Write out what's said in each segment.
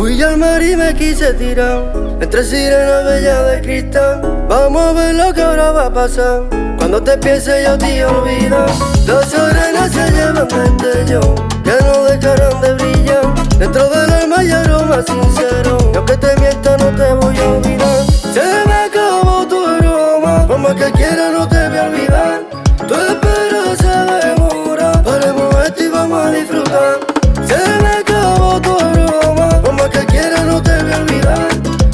Fui al mar y me quise tirar entre sirenas bellas de cristal. Vamos a ver lo que ahora va a pasar. Cuando te piense yo te olvidas. Las arenas se llevan destello que no dejarán de brillar. Dentro del alma hay aroma sincero, y aunque te mienta no te voy a olvidar. Se me acabó tu aroma, por más que quiera no te voy a olvidar. Tu espera se demora, paremos esto y vamos a disfrutar. Se me acabó tu aroma, por más que quiera no te voy a olvidar.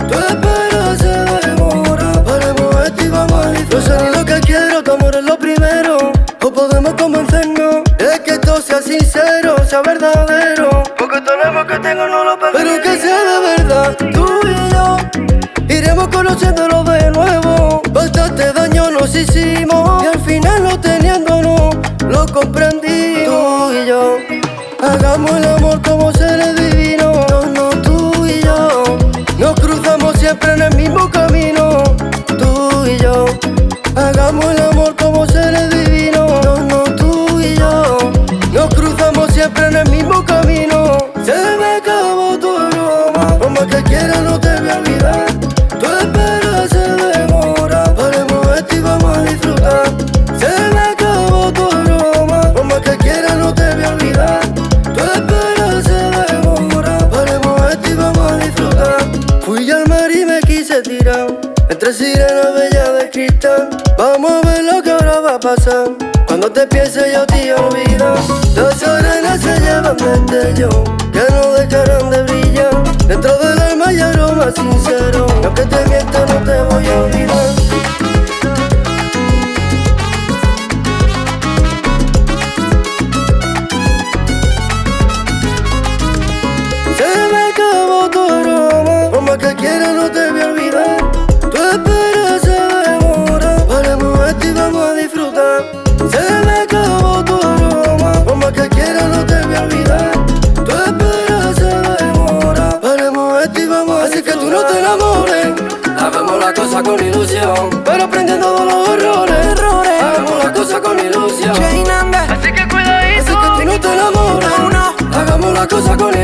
Tu espera se demora, paremos esto y vamos a disfrutar. No sé ni lo que quiero, tu amor es lo primero. O podemos convencernos de que esto sea sincero, sea verdadero. Porque todo el amor que tengo no lo permite. Pero que sea de verdad, tú y yo iremos conociéndolo de nuevo. Bastante daño nos hicimos y al final no teniéndonos lo comprendí. Tú y yo hagamos el amor como seres divinos. No, no, tú y yo nos cruzamos siempre en el mismo camino. Tú y yo hagamos el amor como seres divinos. No, no, tú y yo nos cruzamos siempre en el mismo camino. Se me acabó tu aroma, por más que quiera no te voy a olvidar. Tu espera se demora, paremos esto y vamos a disfrutar. Se me acabó tu aroma, por más que quiera no te voy a olvidar. Tu espera se demora, paremos esto y vamos a disfrutar. Fui al mar y me quise tirar entre sirenas bellas de cristal. Vamos a ver lo que ahora va a pasar. Cuando te piense yo te olvidas. Las arenas se llevan destello que no dejarán de brillar. Dentro del alma hay aroma sincero, y aunque te mienta no te voy a olvidar. Se me acabó tu aroma, por más que quiera no te voy a olvidar. Tu espera se demora, paremos esto y vamos a disfrutar. Se me acabó tu aroma, por más que quiera no te voy a olvidar. Tu espera se demora, paremos esto y vamos a disfrutar. Así que tú no te enamores, hagamos la cosa con ilusión, pero aprendiendo de los errores. Hagamos la cosa con ilusión, Jay Nanda. así que cuidadito. Así que tú no te enamores, hagamos la cosa con ilusión.